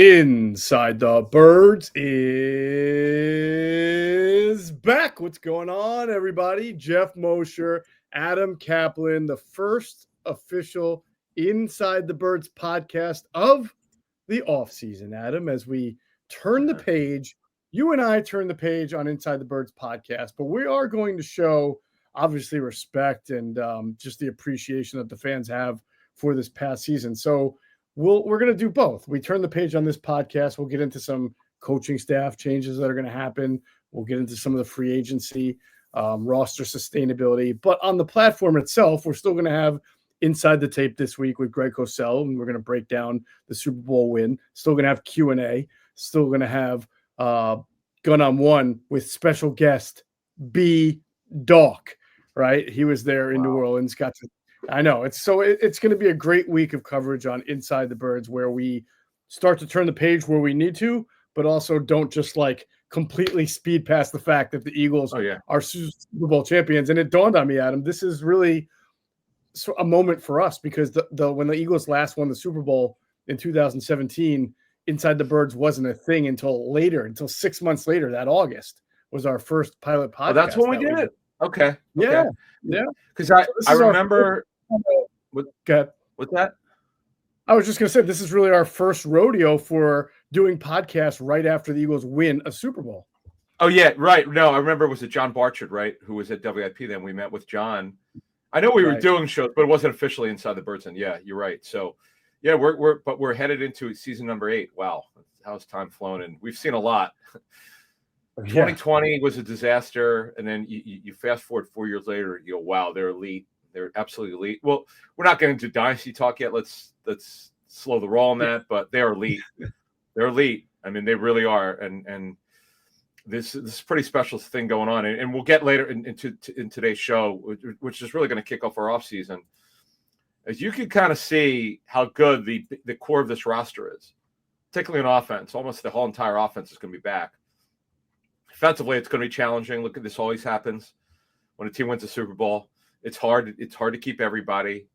Inside the Birds is back. What's going on, everybody? Geoff, Mosher, Adam Caplan, the first official Inside the Birds podcast of the offseason, Adam, as we turn the page. You and I turn the page on Inside the Birds podcast, but we are going to show, obviously, respect and just the appreciation that the fans have for this past season. So we're going to do both. We turn the page on this podcast. We'll get into some coaching staff changes that are going to happen. We'll get into some of the free agency, roster sustainability. But on the platform itself, we're still going to have Inside the Tape this week with Greg Cosell, and we're going to break down the Super Bowl win. Still going to have Q&A. Still going to have Gun on One with special guest B. Doc, right? He was there in New Orleans, I know it's going to be a great week of coverage on Inside the Birds, where we start to turn the page where we need to, but also don't just like completely speed past the fact that the Eagles are Super Bowl champions. And it dawned on me, Adam, this is really a moment for us because when the Eagles last won the Super Bowl in 2017, Inside the Birds wasn't a thing until 6 months later. That August was our first pilot podcast. Oh, that's when we did it. Okay. Yeah. Because I remember. What's that? I was just going to say, this is really our first rodeo for doing podcasts right after the Eagles win a Super Bowl. Oh, yeah, right. No, I remember, was it John Barchard, right, who was at WIP then? We met with John. I know we were doing shows, but it wasn't officially Inside the Birds. And yeah, you're right. So, yeah, we're headed into season number 8. Wow, how's time flown? And we've seen a lot. 2020 was a disaster, and then you fast forward 4 years later, you go, wow, they're elite. They're absolutely elite. Well, we're not getting into dynasty talk yet. Let's slow the roll on that, but they're elite. They're elite. I mean, they really are. And this is a pretty special thing going on. And we'll get later in today's show, which is really going to kick off our offseason. As you can kind of see how good the core of this roster is, particularly on offense. Almost the whole entire offense is going to be back. Defensively, it's going to be challenging. Look, this always happens when a team wins a Super Bowl. It's hard to keep everybody.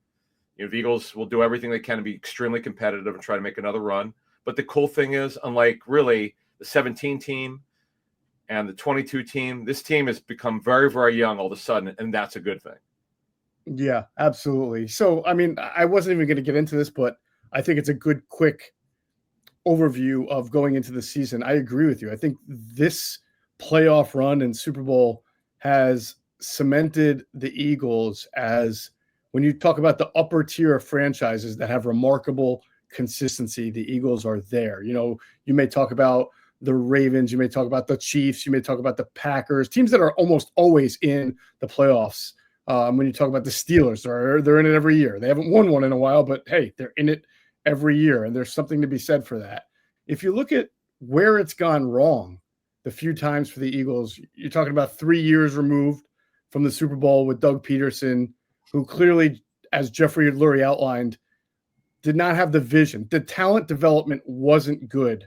The Eagles will do everything they can to be extremely competitive and try to make another run. But the cool thing is, unlike really the 17 team and the 22 team, this team has become very, very young all of a sudden, and that's a good thing. Yeah, absolutely. So, I mean, I wasn't even going to get into this, but I think it's a good, quick overview of going into the season. I agree with you. I think this playoff run and Super Bowl has cemented the Eagles as, when you talk about the upper tier of franchises that have remarkable consistency, the Eagles are there. You may talk about the Ravens, you may talk about the Chiefs, you may talk about the Packers, teams that are almost always in the playoffs. When you talk about the Steelers, they're in it every year. They haven't won one in a while, but hey, they're in it every year, and there's something to be said for that. If you look at where it's gone wrong, the few times for the Eagles, you're talking about 3 years removed from the Super Bowl with Doug Peterson, who clearly, as Jeffrey Lurie outlined, did not have the vision. The talent development wasn't good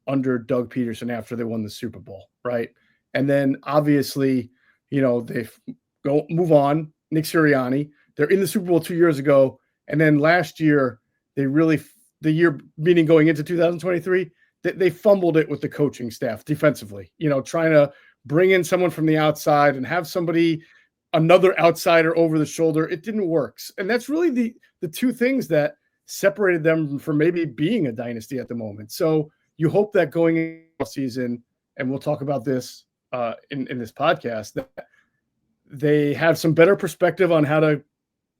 under Doug Peterson after they won the Super Bowl, right? And then obviously, they move on. Nick Sirianni, they're in the Super Bowl 2 years ago, and then last year the year meaning going into 2023, they fumbled it with the coaching staff defensively. Trying to bring in someone from the outside and have another outsider over the shoulder. It didn't work. And that's really the two things that separated them from maybe being a dynasty at the moment. So you hope that going into the season, and we'll talk about this in this podcast, that they have some better perspective on how to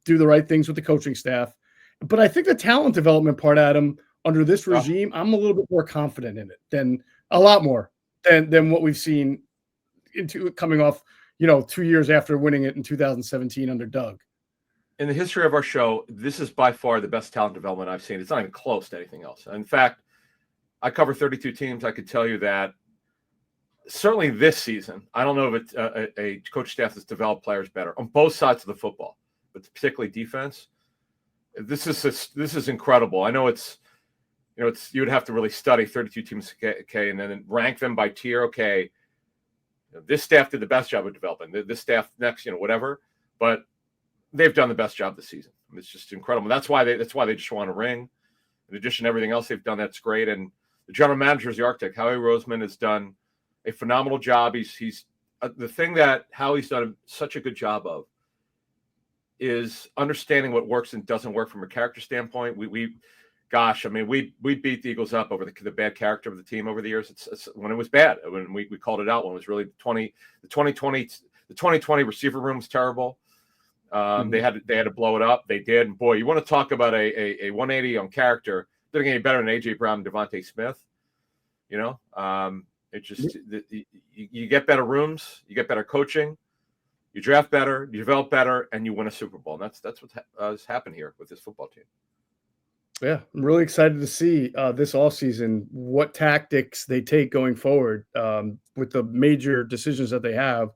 do the right things with the coaching staff. But I think the talent development part, Adam, under this regime, I'm a little bit more confident in it a lot more than what we've seen coming off, 2 years after winning it in 2017 under Doug. In the history of our show, this is by far the best talent development I've seen. It's not even close to anything else. In fact, I cover 32 teams. I could tell you that certainly this season, I don't know if it's a coach staff that's developed players better on both sides of the football, but particularly defense. This is incredible. I know it's you would have to really study 32 teams, okay, and then rank them by tier. Okay, this staff did the best job of developing. This staff next, whatever, but they've done the best job this season. It's just incredible. That's why they just want a ring. In addition to everything else they've done, that's great. And The general manager is the architect. Howie Roseman has done a phenomenal job. He's the thing that Howie's done such a good job of is understanding what works and doesn't work from a character standpoint. We beat the Eagles up over the bad character of the team over the years. It's when it was bad, when we called it out, when it was really the 2020 receiver room was terrible. They had to blow it up. They did. And boy, you want to talk about a 180 on character. Didn't get any better than AJ Brown and Devontae Smith. It just you get better rooms, you get better coaching, you draft better, you develop better, and you win a Super Bowl. And that's what has happened here with this football team. Yeah, I'm really excited to see this offseason what tactics they take going forward with the major decisions that they have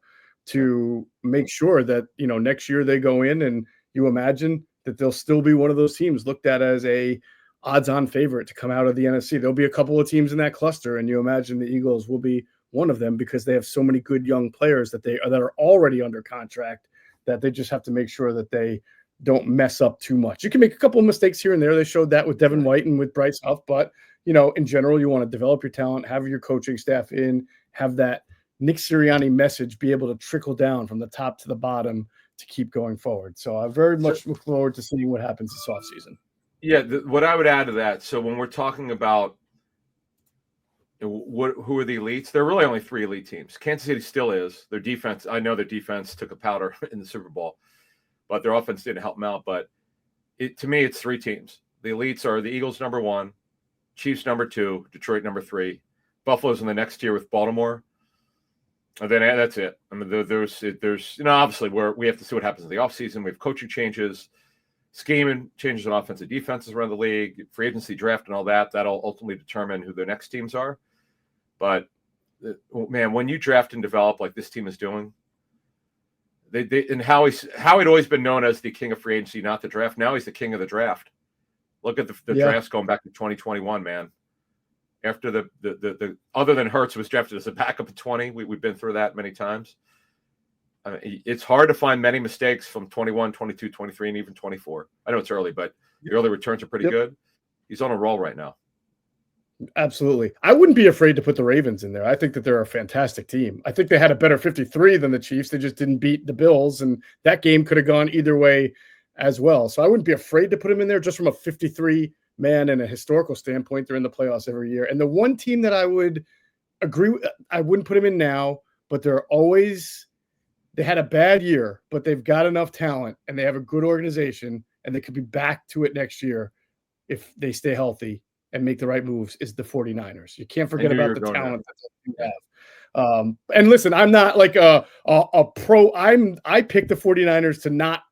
to make sure that, next year they go in and you imagine that they'll still be one of those teams looked at as a odds-on favorite to come out of the NFC. There'll be a couple of teams in that cluster, and you imagine the Eagles will be one of them because they have so many good young players that are already under contract that they just have to make sure that they don't mess up too much. You can make a couple of mistakes here and there. They showed that with Devin White and with Bryce Huff, but in general, you want to develop your talent, have your coaching staff have that Nick Sirianni message be able to trickle down from the top to the bottom to keep going forward. So I very much look forward to seeing what happens this offseason. Yeah, what I would add to that, so when we're talking about who are the elites, there are really only 3 elite teams. Kansas City still is. Their defense, I know their defense took a powder in the Super Bowl, but their offense didn't help them out. But to me, it's 3 teams. The elites are the Eagles number 1, Chiefs number 2, Detroit number 3, Buffalo's in the next tier with Baltimore. And then that's it. I mean, there's obviously where we have to see what happens in the offseason. We have coaching changes, scheming changes on offensive defenses around the league, free agency draft and all that. That'll ultimately determine who the next teams are. But, man, when you draft and develop like this team is doing, and Howie'd always been known as the king of free agency, not the draft. Now he's the king of the draft. Look at the drafts going back to 2021, man. After the other than Hurts was drafted as a backup at 20, we've been through that many times. It's hard to find many mistakes from 21, 22, 23, and even 24. I know it's early, but the early returns are pretty good. He's on a roll right now. Absolutely. I wouldn't be afraid to put the Ravens in there. I think that they're a fantastic team. I think they had a better 53 than the Chiefs. They just didn't beat the Bills, and that game could have gone either way as well. So I wouldn't be afraid to put them in there just from a 53-man and a historical standpoint. They're in the playoffs every year. And the one team that I would agree with, I wouldn't put them in now, but they had a bad year, but they've got enough talent and they have a good organization and they could be back to it next year if they stay healthy and make the right moves, is the 49ers. You can't forget about the talent that you have. And listen, I'm not like a pro. I picked the 49ers to not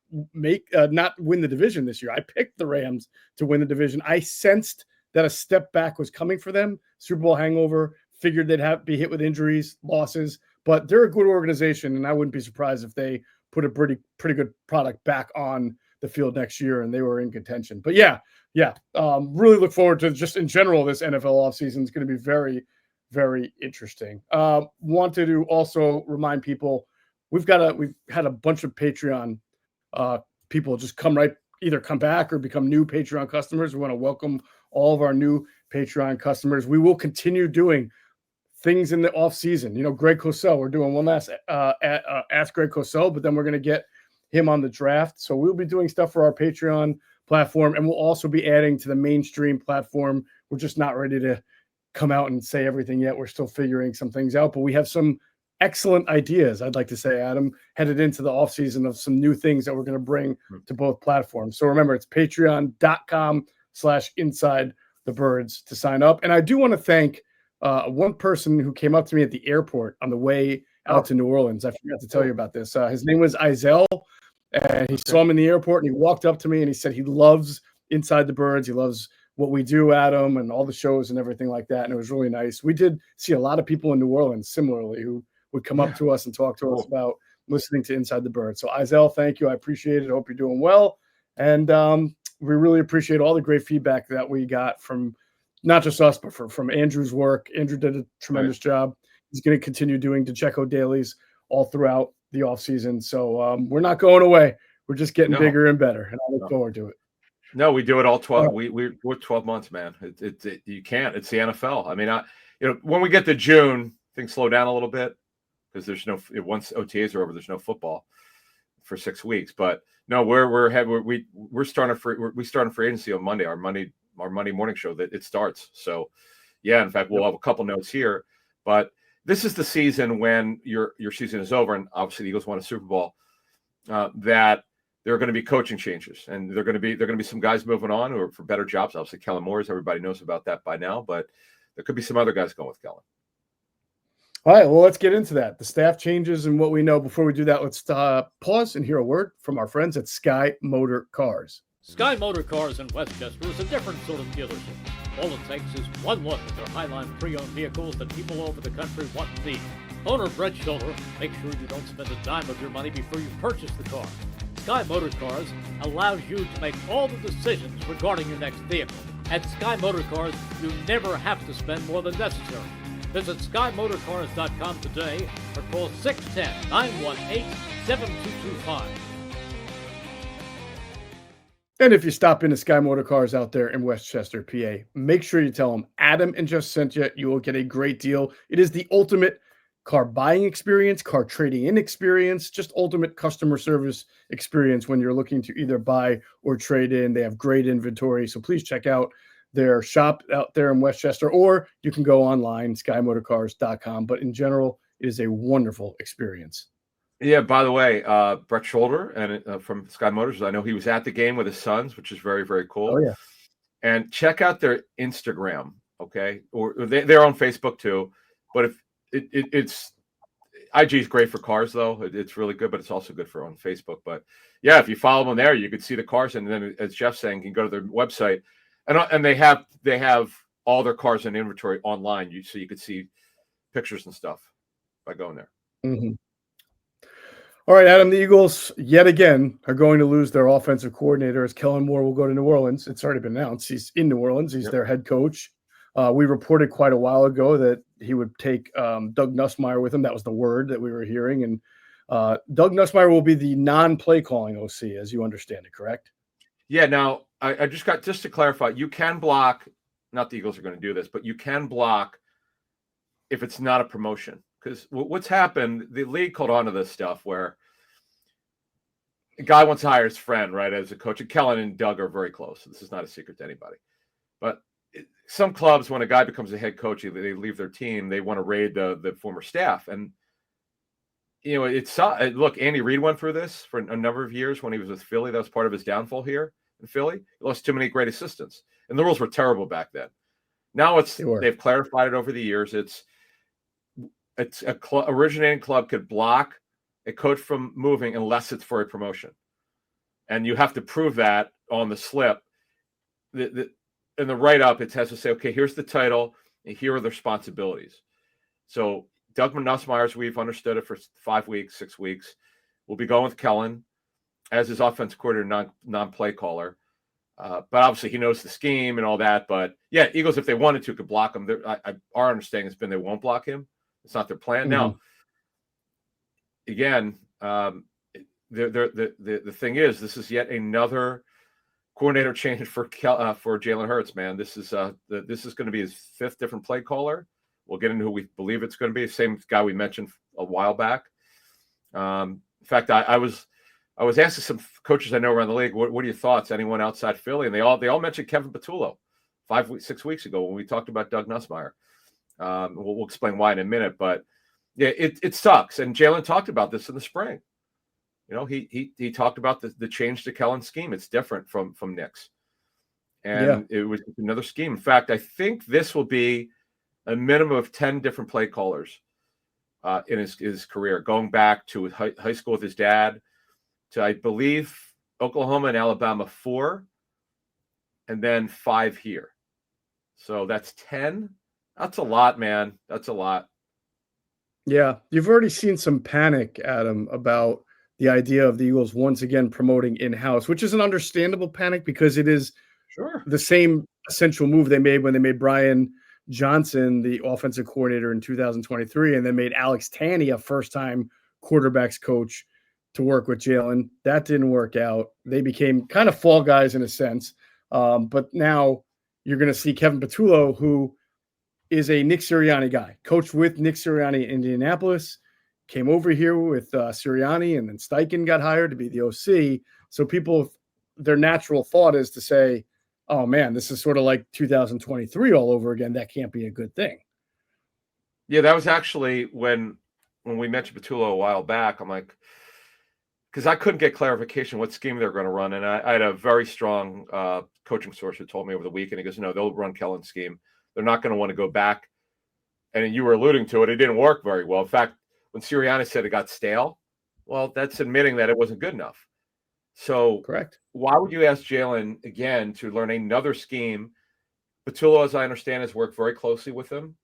win the division this year. I picked the Rams to win the division. I sensed that a step back was coming for them. Super Bowl hangover, figured they'd be hit with injuries, losses, but they're a good organization, and I wouldn't be surprised if they put a pretty good product back on the field next year and they were in contention. But yeah. Really look forward to just in general, this NFL offseason is going to be very, very interesting. Wanted to also remind people we've had a bunch of Patreon people just either come back or become new Patreon customers. We want to welcome all of our new Patreon customers. We will continue doing things in the off season. Greg Cosell, we're doing one last Ask Greg Cosell, but then we're going to get him on the draft. So we'll be doing stuff for our Patreon platform, and we'll also be adding to the mainstream platform. We're just not ready to come out and say everything yet. We're still figuring some things out, but we have some excellent ideas, I'd like to say, Adam, headed into the offseason of some new things that we're going to bring to both platforms. So remember, it's patreon.com/InsideTheBirds to sign up. And I do want to thank one person who came up to me at the airport on the way out to New Orleans. I forgot to tell you about this. His name was Izel. And he saw him in the airport and he walked up to me and he said he loves Inside the Birds. He loves what we do, Adam, and all the shows and everything like that. And it was really nice. We did see a lot of people in New Orleans similarly who would come up to us and talk to us about listening to Inside the Birds. So Izel, thank you. I appreciate it. I hope you're doing well. And we really appreciate all the great feedback that we got from not just us, but from Andrew's work. Andrew did a tremendous job. He's going to continue doing DeCecco dailies all throughout the offseason. So we're not going away. We're just getting bigger and better, and I look forward to it. No, we do it all 12. We're 12 months, man. You can't. It's the NFL. I mean, when we get to June, things slow down a little bit because there's once OTAs are over, there's no football for 6 weeks. But no, we're starting free agency on Monday. Our Monday morning show that it starts. So yeah, in fact, we'll have a couple notes here. But this is the season when your season is over, and obviously the Eagles won a Super Bowl. That there are going to be coaching changes, and there are going to be some guys moving on who are for better jobs. Obviously, Kellen Moore's, everybody knows about that by now, but there could be some other guys going with Kellen. All right, well, let's get into that. The staff changes and what we know. Before we do that, let's pause and hear a word from our friends at Sky Motor Cars. Sky Motor Cars in Westchester is a different sort of dealership. All it takes is one look at their Highline pre-owned vehicles that people all over the country want and need. Owner Brett Schulter, make sure you don't spend a dime of your money before you purchase the car. Sky Motor Cars allows you to make all the decisions regarding your next vehicle. At Sky Motor Cars, you never have to spend more than necessary. Visit SkyMotorCars.com today or call 610-918-7225. And if you stop into Sky Motor Cars out there in Westchester, PA, make sure you tell them Adam and Geoff sent you. You will get a great deal. It is the ultimate car buying experience, car trading in experience, just ultimate customer service experience when you're looking to either buy or trade in. They have great inventory. So please check out their shop out there in Westchester, or you can go online, SkyMotorCars.com. But in general, it is a wonderful experience. Yeah, by the way, Brett Schulter and from Sky Motors, I know he was at the game with his sons, which is very, very cool. Oh, yeah. And check out their Instagram, okay? Or they're on Facebook too. But if it's IG is great for cars, though. It's really good, but it's also good for on Facebook. But yeah, if you follow them there, you could see the cars, and then as Geoff's saying, you can go to their website, and they have all their cars in inventory online. So you could see pictures and stuff by going there. Mm-hmm. All right, Adam, the Eagles yet again are going to lose their offensive coordinator as Kellen Moore will go to New Orleans. It's already been announced. He's in New Orleans. He's their head coach. We reported quite a while ago that he would take Doug Nussmeier with him. That was the word that we were hearing. And Doug Nussmeier will be the non-play calling OC, as you understand it, correct? Yeah. Now, I just to clarify, you can block, not the Eagles are going to do this, but you can block if it's not a promotion. Because what's happened, the league caught on to this stuff where a guy wants to hire his friend, right, as a coach. And Kellen and Doug are very close. This is not a secret to anybody. But some clubs, when a guy becomes a head coach, they leave their team, they want to raid the former staff. And, look, Andy Reid went through this for a number of years when he was with Philly. That was part of his downfall here in Philly. He lost too many great assistants. And the rules were terrible back then. Now they've clarified it over the years. It's a originating club could block a coach from moving unless it's for a promotion. And you have to prove that on the slip. In the write-up, it has to say, okay, here's the title, and here are the responsibilities. So Doug Nussmeier, we've understood it for 5 weeks, 6 weeks. We'll be going with Kellen as his offensive coordinator, non-play caller. But obviously he knows the scheme and all that. But, yeah, Eagles, if they wanted to, could block him. Our understanding has been they won't block him. It's not their plan. Mm-hmm. Now, again, the thing is, this is yet another coordinator change for Jalen Hurts. Man, this is going to be his 5th different play caller. We'll get into who we believe it's going to be. Same guy we mentioned a while back. In fact, I was asking some coaches I know around the league, what are your thoughts? Anyone outside Philly? And they all mentioned Kevin Patullo 6 weeks ago when we talked about Doug Nussmeier. We'll explain why in a minute, but yeah, it sucks. And Jalen talked about this in the spring. He talked about the change to Kellen's scheme. It's different from Nick's, and it was another scheme. In fact, I think this will be a minimum of 10 different play callers in his career, going back to high school with his dad to, I believe, Oklahoma and Alabama 4, and then 5 here. So that's 10. That's a lot, man. That's a lot. Yeah. You've already seen some panic, Adam, about the idea of the Eagles once again promoting in-house, which is an understandable panic because it is the same essential move they made when they made Brian Johnson the offensive coordinator in 2023 and then made Alex Tanney a first-time quarterbacks coach to work with Jalen. That didn't work out. They became kind of fall guys in a sense. But now you're going to see Kevin Patullo, who is a Nick Sirianni guy, coached with Nick Sirianni in Indianapolis, came over here with Sirianni, and then Steichen got hired to be the OC. So people, their natural thought is to say, oh, man, this is sort of like 2023 all over again. That can't be a good thing. Yeah, that was actually when we mentioned Patullo a while back. I'm like, because I couldn't get clarification what scheme they're going to run. And I had a very strong coaching source who told me over the weekend, he goes, no, they'll run Kellen's scheme. They're not going to want to go back. And you were alluding to it. It didn't work very well. In fact, when Sirianni said it got stale, well, that's admitting that it wasn't good enough. So correct. Why would you ask Jalen again to learn another scheme? Patullo, as I understand, has worked very closely with him.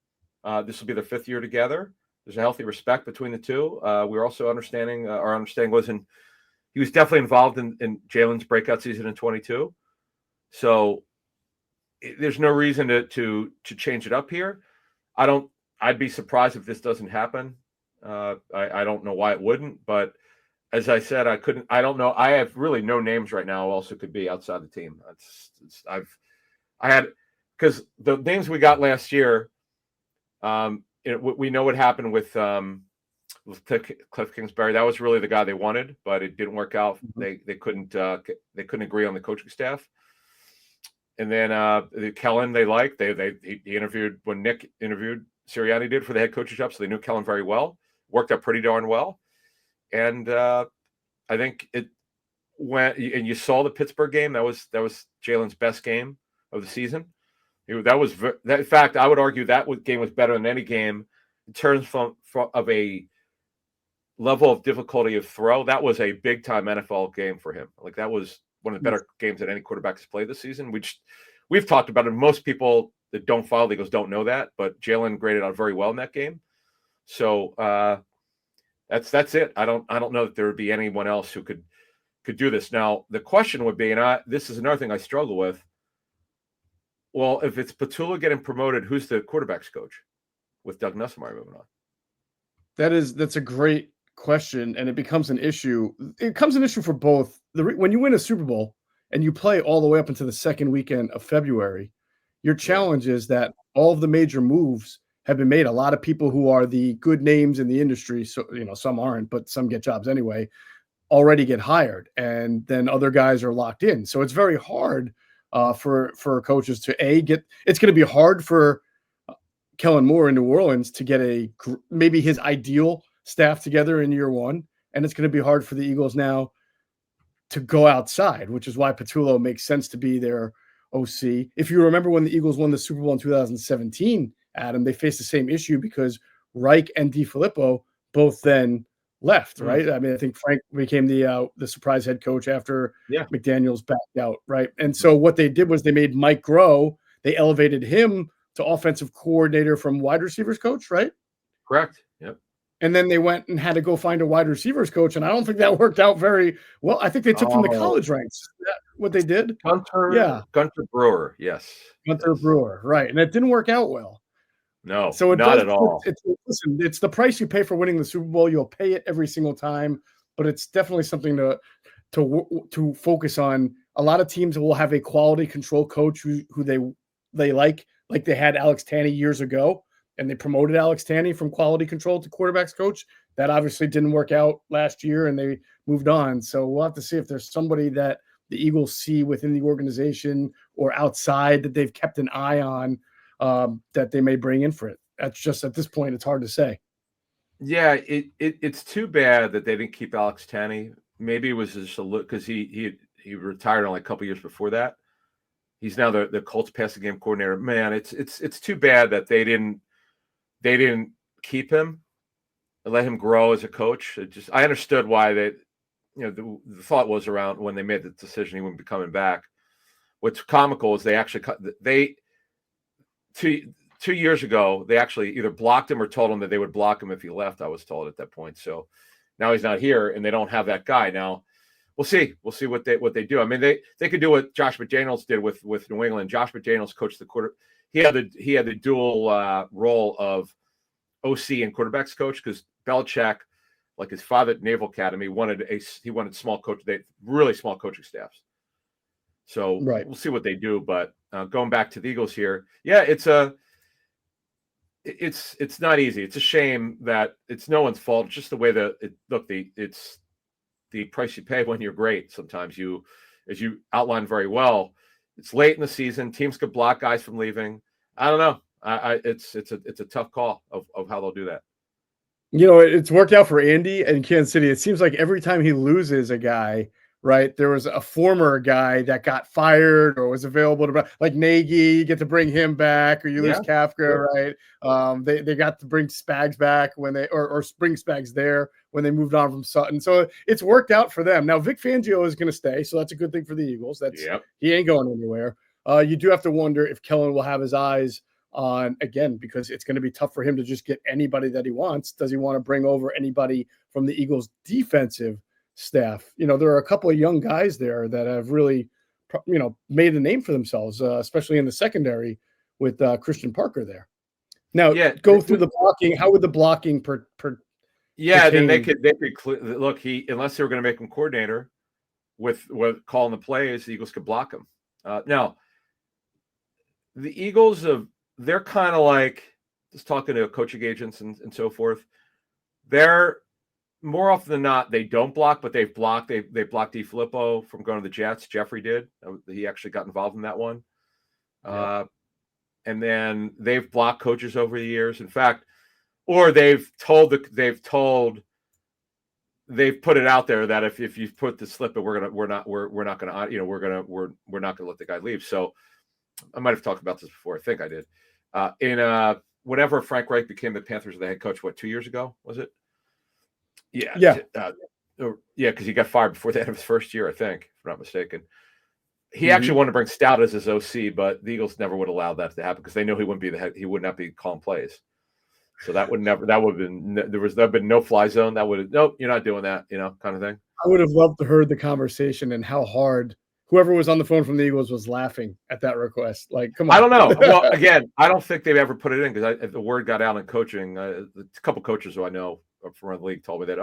This will be their 5th year together. There's a healthy respect between the two. We're also understanding, our understanding was he was definitely involved in Jalen's breakout season in 22. So there's no reason to change it up here. I'd be surprised if this doesn't happen. I don't know why it wouldn't, but as I said, I don't know. I have really no names right now who also could be outside the team. Because the names we got last year, we know what happened with Cliff Kingsbury. That was really the guy they wanted, but it didn't work out. They couldn't agree on the coaching staff. And then Kellen they liked. He interviewed when Nick interviewed Sirianni did for the head coaching job, so they knew Kellen very well. Worked out pretty darn well. And I think and you saw the Pittsburgh game. That was Jalen's best game of the season. In fact, I would argue that game was better than any game in terms of a level of difficulty of throw. That was a big time NFL game for him. Like that was one of the better games that any quarterback has played this season. We've talked about it. Most people that don't follow the Eagles don't know that, but Jalen graded out very well in that game. So that's it. I don't know that there would be anyone else who could do this. Now the question would be, and this is another thing I struggle with. Well, if it's Patullo getting promoted, who's the quarterback's coach with Doug Nussmeier moving on? That's a great question, and it becomes an issue. It becomes an issue for both. When you win a Super Bowl and you play all the way up into the second weekend of February, your challenge is that all of the major moves have been made. A lot of people who are the good names in the industry, so some aren't, but some get jobs anyway, already get hired, and then other guys are locked in. So it's very hard for coaches to get. It's going to be hard for Kellen Moore in New Orleans to get maybe his ideal staff together in year one, and it's going to be hard for the Eagles now to go outside, which is why Patullo makes sense to be their OC. If you remember when the Eagles won the Super Bowl in 2017, Adam, they faced the same issue because Reich and DiFilippo both then left, right? I mean, I think Frank became the surprise head coach after McDaniels backed out, right? And so what they did was they made Mike Groh, they elevated him to offensive coordinator from wide receivers coach, right? Correct. Yep. And then they went and had to go find a wide receivers coach, and I don't think that worked out very well. I think they took from the college ranks. Is that what they did? Gunter Brewer, yes. Gunter Brewer, right. And it didn't work out well. No, so not at all. Listen, it's the price you pay for winning the Super Bowl. You'll pay it every single time, but it's definitely something to focus on. A lot of teams will have a quality control coach who they like they had Alex Tanney years ago, and they promoted Alex Tanney from quality control to quarterbacks coach. That obviously didn't work out last year, and they moved on. So we'll have to see if there's somebody that the Eagles see within the organization or outside that they've kept an eye on that they may bring in for it. That's just, at this point, it's hard to say. Yeah, it's too bad that they didn't keep Alex Tanney. Maybe it was just a look because he retired only a couple years before that. He's now the Colts passing game coordinator. Man, it's too bad that they didn't keep him and let him grow as a coach. I understood why they, the thought was around when they made the decision he wouldn't be coming back. What's comical is they actually 2 years ago, they actually either blocked him or told him that they would block him if he left, I was told at that point. So now he's not here, and they don't have that guy. Now, we'll see. We'll see what they do. I mean, they could do what Josh McDaniels did with New England. Josh McDaniels coached the quarter. He had the dual role of OC and quarterbacks coach because Belichick Like his father at Naval Academy wanted small really small coaching staffs. So we'll see what they do. But going back to the Eagles here, yeah, it's not easy. It's a shame that it's no one's fault. It's just the way it's the price you pay when you're great. Sometimes as you outlined very well, it's late in the season. Teams could block guys from leaving. I don't know. It's a tough call of how they'll do that. It's worked out for Andy and Kansas City. It seems like every time he loses a guy, right, there was a former guy that got fired or was available to, like Nagy, you get to bring him back, or you lose Kafka, right? They got to bring Spags back when or bring Spags there when they moved on from Sutton. So it's worked out for them. Now Vic Fangio is going to stay, so that's a good thing for the Eagles. He ain't going anywhere. You do have to wonder if Kellen will have his eyes on, again, because it's going to be tough for him to just get anybody that he wants. Does he want to bring over anybody from the Eagles defensive staff? There are a couple of young guys there that have really, made a name for themselves, especially in the secondary with Christian Parker there. Now, go through the blocking. How would the blocking then they could look, unless they were going to make him coordinator with calling the plays, the Eagles could block him. Now, the Eagles they're kind of like, just talking to coaching agents and so forth. They're more often than not, they don't block, but they've blocked. They blocked DiFilippo from going to the Jets. Jeffrey did. He actually got involved in that one. And then they've blocked coaches over the years. In fact, or they've put it out there that if you put the slip, we're not gonna let the guy leave. So I might have talked about this before. I think I did. Whenever Frank Reich became the Panthers' head coach, 2 years ago, was it? Yeah. Because he got fired before the end of his first year, I think, if I'm not mistaken. He actually wanted to bring Stout as his OC, but the Eagles never would allow that to happen because they knew he wouldn't be the head. He would not be calling plays. So that would have been there been no fly zone. Nope, you're not doing that, kind of thing. I would have loved to heard the conversation and how hard whoever was on the phone from the Eagles was laughing at that request. Like, come on. I don't know. Well, again, I don't think they've ever put it in because the word got out in coaching. A couple coaches who I know from around the league told me that,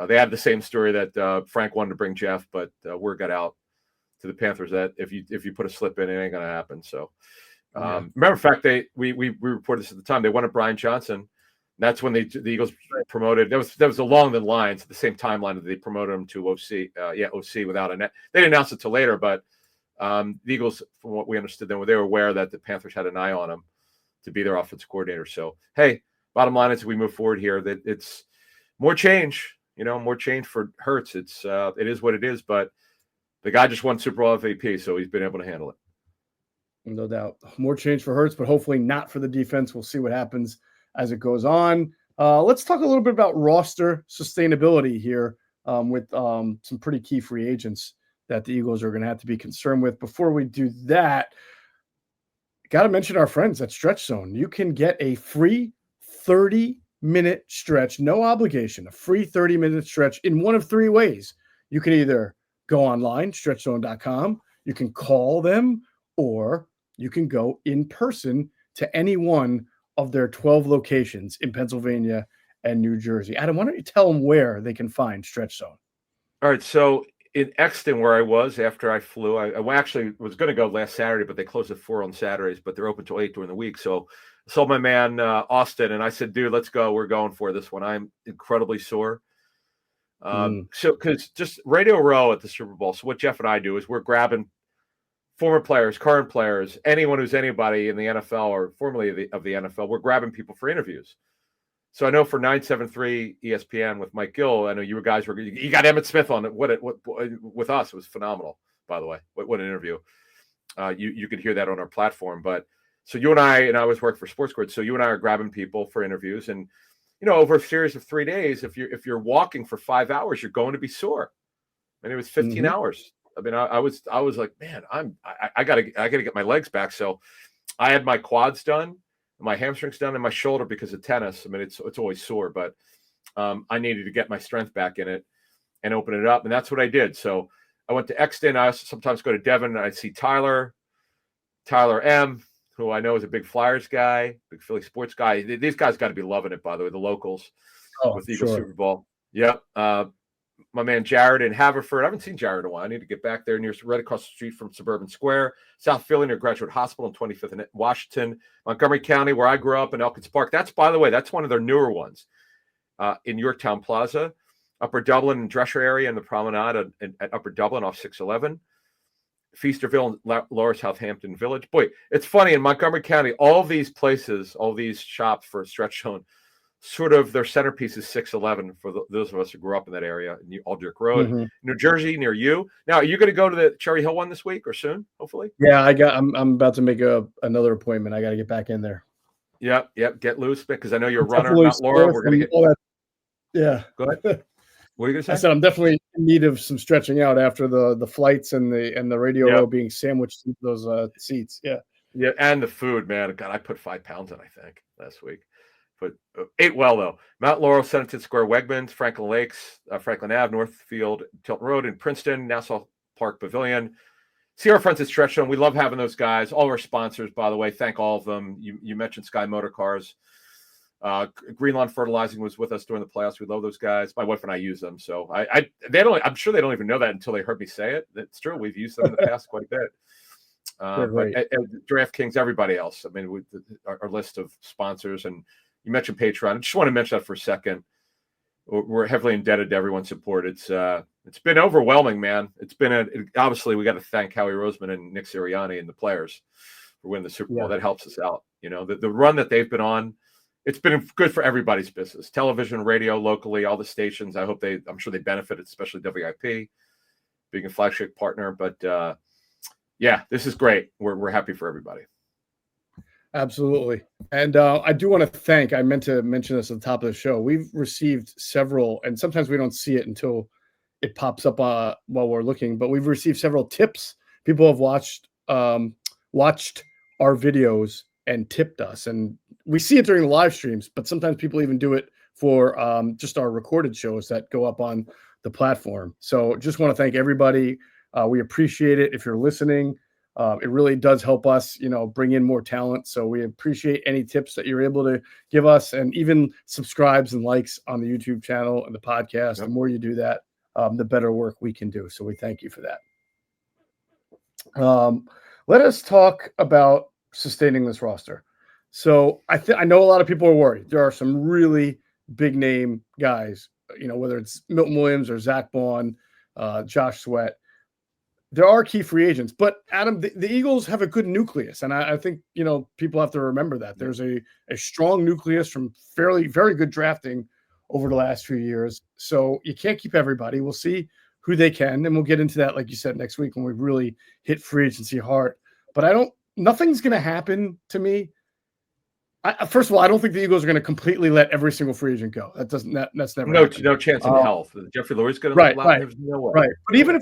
they had the same story that Frank wanted to bring Geoff, but word got out to the Panthers that if you put a slip in, it ain't going to happen. So, remember, in fact, we reported this at the time. They wanted Brian Johnson. That's when the Eagles promoted. That was along the lines, the same timeline that they promoted him to OC. OC without a net. They didn't announce it till later, but the Eagles, from what we understood, they were aware that the Panthers had an eye on him to be their offensive coordinator. So, hey, bottom line is, as we move forward here, that it's more change. More change for Hurts. It is what it is, but the guy just won Super Bowl MVP, so he's been able to handle it. No doubt, more change for Hurts, but hopefully not for the defense. We'll see what happens as it goes on. Let's talk a little bit about roster sustainability here with some pretty key free agents that the Eagles are going to have to be concerned with. Before we do that, got to mention our friends at Stretch Zone. You can get a free 30-minute stretch, no obligation, a free 30-minute stretch in one of three ways. You can either go online, stretchzone.com, you can call them, or you can go in person to any one of their 12 locations in Pennsylvania and New Jersey. Adam, why don't you tell them where they can find Stretch Zone? All right. So in Exton, where I was after I flew, I actually was going to go last Saturday, but they closed at 4 on Saturdays, but they're open till 8 during the week. So I saw my man, Austin, and I said, dude, let's go. We're going for this one. I'm incredibly sore. So because just Radio Row at the Super Bowl. So what Geoff and I do is we're grabbing former players, current players, anyone who's anybody in the NFL or formerly of the NFL, we're grabbing people for interviews. So I know for 973 ESPN with Mike Gill, I know you guys you got Emmitt Smith on it. What with us, it was phenomenal, by the way. What an interview. You could hear that on our platform. But so you and I always work for Sports Grid. So you and I are grabbing people for interviews, and over a series of 3 days, if you're walking for 5 hours, you're going to be sore. And it was 15 hours. I mean, I was like, man, I gotta get my legs back. So I had my quads done, my hamstrings done, and my shoulder because of tennis. I mean, it's always sore, but I needed to get my strength back in it and open it up, and that's what I did. So I went to Exton. I also sometimes go to Devon, and I see Tyler M., who I know is a big Flyers guy, big Philly sports guy. These guys got to be loving it, by the way, the locals. Oh, with the Eagles sure. Super Bowl. Yep. My man Jared in Haverford. I haven't seen Jared in a while. I need to get back there, right across the street from Suburban Square, South Philly near Graduate Hospital and 25th and Washington, Montgomery County, where I grew up, in Elkins Park. That's, by the way, that's one of their newer ones in Yorktown Plaza, Upper Dublin and Dresher area, and the Promenade at Upper Dublin off 611. Feasterville and Lower Southampton Village. Boy, it's funny, in Montgomery County, all these places, all these shops for stretch zone, sort of their centerpiece is 611 for those of us who grew up in that area, Aldrich Road. Mm-hmm. New Jersey, near you. Now, are you going to go to the Cherry Hill one this week or soon, hopefully? Yeah, I'm about to make another appointment. I got to get back in there. Yep. Get loose, because I know you're a runner, not Laura. We're going to get that. Yeah. Go ahead. What are you going to say? I said I'm definitely in need of some stretching out after the flights and the radio row being sandwiched into those seats. Yeah. Yeah, and the food, man. God, I put 5 pounds in, I think, last week. But ate well, though. Mount Laurel, Senator Square, Wegmans, Franklin Lakes, Franklin Ave, Northfield, Tilton Road in Princeton, Nassau Park Pavilion. See our friends at Stretch Zone. We love having those guys. All our sponsors, by the way. Thank all of them. You mentioned Sky Motor Cars. Green Lawn Fertilizing was with us during the playoffs. We love those guys. My wife and I use them. So I'm sure they don't even know that until they heard me say it. It's true. We've used them in the past quite a bit. But DraftKings, everybody else. I mean, our list of sponsors, and you mentioned Patreon. I just want to mention that for a second. We're heavily indebted to everyone's support. It's been overwhelming, man. Obviously we got to thank Howie Roseman and Nick Sirianni and the players for winning the Super Bowl. That helps us out. You know, the run that they've been on, it's been good for everybody's business. Television, radio, locally, all the stations. I'm sure they benefited, especially WIP being a flagship partner. But this is great. We're happy for everybody. Absolutely. And I do want to thank, I meant to mention this at the top of the show. We've received several, and sometimes we don't see it until it pops up while we're looking, but we've received several tips. People have watched our videos and tipped us. And we see it during the live streams, but sometimes people even do it for just our recorded shows that go up on the platform. So just want to thank everybody. We appreciate it. If you're listening, it really does help us, bring in more talent. So we appreciate any tips that you're able to give us, and even subscribes and likes on the YouTube channel and the podcast. Yep. The more you do that, the better work we can do. So we thank you for that. Let us talk about sustaining this roster. So I know a lot of people are worried. There are some really big name guys, whether it's Milton Williams or Zach Bond, Josh Sweat. There are key free agents, but Adam, the Eagles have a good nucleus. And I think, people have to remember that there's a strong nucleus from very good drafting over the last few years. So you can't keep everybody. We'll see who they can. And we'll get into that, like you said, next week when we really hit free agency hard. But nothing's going to happen to me. First of all, I don't think the Eagles are going to completely let every single free agent go. That's never no chance in health. Jeffrey Lurie's going to right. No way. Right. But even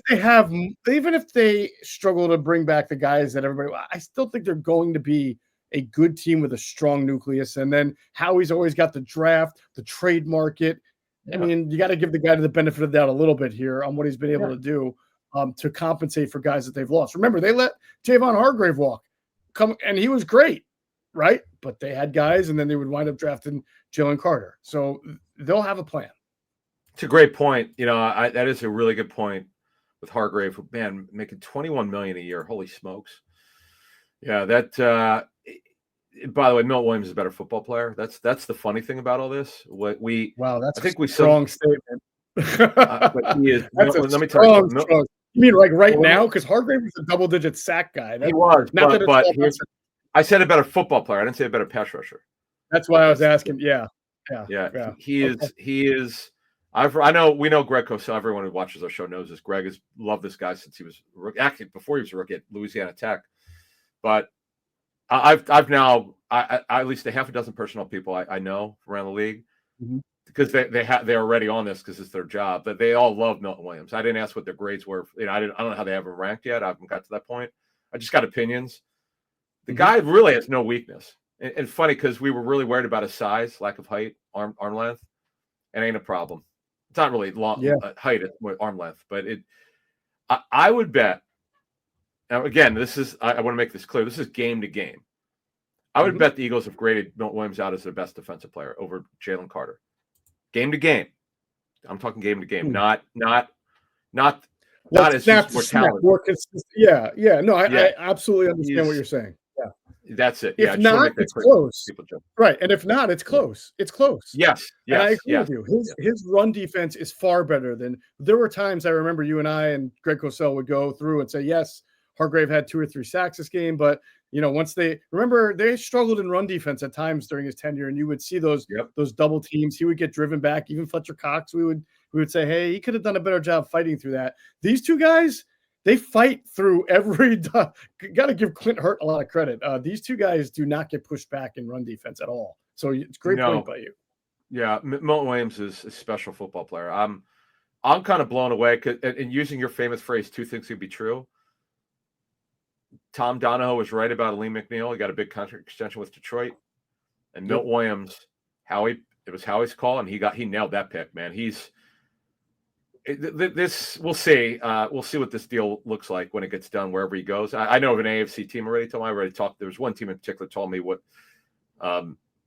if they struggle to bring back the guys that everybody, I still think they're going to be a good team with a strong nucleus. And then Howie's always got the draft, the trade market. Yeah. I mean, you got to give the guy the benefit of the doubt a little bit here on what he's been able to do to compensate for guys that they've lost. Remember, they let Javon Hargrave walk, and he was great. Right. But they had guys, and then they would wind up drafting Jalen Carter. So they'll have a plan. It's a great point. That is a really good point with Hargrave, man, making $21 million a year. Holy smokes. Yeah. That, by the way, Milton Williams is a better football player. That's the funny thing about all this. That's I think a strong statement. But he is. Let me tell you. You mean like right now? Because Hargrave was a double-digit sack guy. He was. But I said a better football player. I didn't say a better pass rusher. That's why I was asking. Yeah. He is. I know we know Greg Cosell. Everyone who watches our show knows this. Greg has loved this guy since he was actually before he was a rookie at Louisiana Tech. But I've now at least a half a dozen personnel people I know around the league because they're already on this because it's their job. But they all love Milton Williams. I didn't ask what their grades were. I don't know how they have him ranked yet. I haven't got to that point. I just got opinions. The guy really has no weakness. And funny because we were really worried about his size, lack of height, arm length. It ain't a problem. It's not really long height, it's more arm length. But I would bet. Now again, I want to make this clear. This is game to game. I would bet the Eagles have graded Milton Williams out as their best defensive player over Jalen Carter. game to game. I'm talking game to game, not Like as snap his to snap, mortality. more consistent. Yeah. No, Yeah. I absolutely understand what you're saying. Yeah. That's it. Yeah, I If just want to not, make that it's clear. close. People jump. Right. And if not, it's close. It's close. Yes. And I agree Yes. with you. His run defense is far better than there were times I remember you and I and Greg Cosell would go through and say, yes, Hargrave had 2 or 3 sacks this game, but once they struggled in run defense at times during his tenure, and you would see those double teams. He would get driven back. Even Fletcher Cox, we would say, hey, he could have done a better job fighting through that. These two guys, they fight through every. Got to give Clint Hurt a lot of credit. These two guys do not get pushed back in run defense at all. So it's a great point by you. Yeah, Milton Williams is a special football player. I'm kind of blown away and using your famous phrase, 2 things could be true. Tom Donahoe was right about Lee McNeil. He got a big contract extension with Detroit, and Milton Williams, it was Howie's call, and he nailed that pick, man. We'll see. We'll see what this deal looks like when it gets done, wherever he goes. I know of an AFC team already. I already talked. There was one team in particular told me what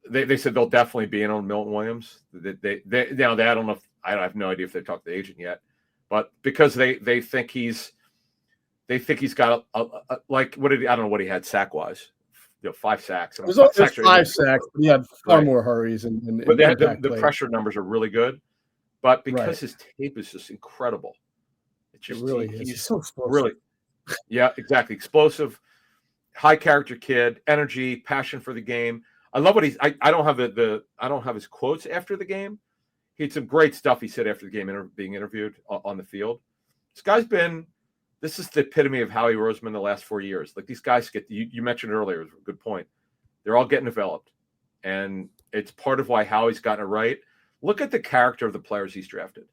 they said they'll definitely be in on Milton Williams. They don't know if I have no idea if they've talked to the agent yet, but because they think he's got like I don't know what he had sack wise, 5 sacks. It was 5 sacks, but he had far more hurries but they had the pressure numbers are really good. But because his tape is just incredible, it really is. He's so explosive. Really, yeah, exactly. Explosive, high character kid, energy, passion for the game. I love what I don't have his quotes after the game. He had some great stuff he said after the game, being interviewed on the field. This is the epitome of Howie Roseman the last 4 years. Like these guys you mentioned earlier, it was a good point. They're all getting developed, and it's part of why Howie's gotten it right. Look at the character of the players he's drafted. I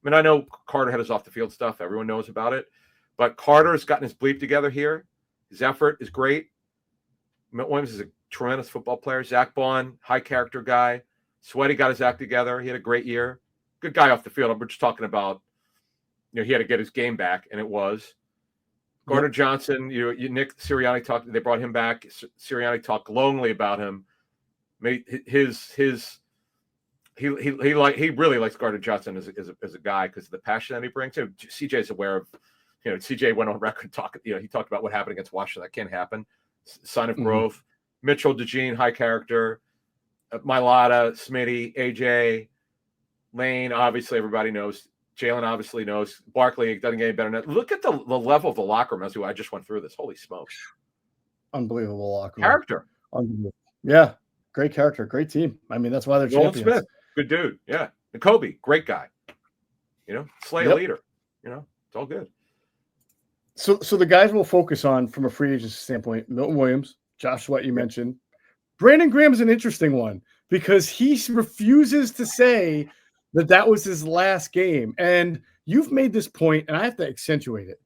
mean, I know Carter had his off the field stuff. Everyone knows about it. But Carter has gotten his bleep together here. His effort is great. Milt Williams is a tremendous football player. Zach Bond, high character guy. Sweaty got his act together. He had a great year. Good guy off the field. We're just talking about, he had to get his game back, and it was. Gardner Johnson, Nick Sirianni talked. They brought him back. Sirianni talked glowingly about him. He really likes Gardner Johnson as a guy because of the passion that he brings. CJ's aware of, CJ went on record talking. He talked about what happened against Washington. That can't happen. Sign of growth. Mitchell DeJean, high character. Mailata, Smitty, AJ, Lane. Obviously, everybody knows. Jalen obviously knows. Barkley doesn't get any better than that. Look at the level of the locker room as I just went through this. Holy smokes! Unbelievable locker room. Character. Unbelievable. Yeah, great character, great team. I mean, that's why they're Nolan champions. Smith, good dude. Yeah, and Kobe, great guy. Slay a leader. It's all good. So the guys we'll focus on from a free agency standpoint: Milton Williams, Josh Sweat, you mentioned. Brandon Graham is an interesting one because he refuses to say that was his last game. And you've made this point, and I have to accentuate it.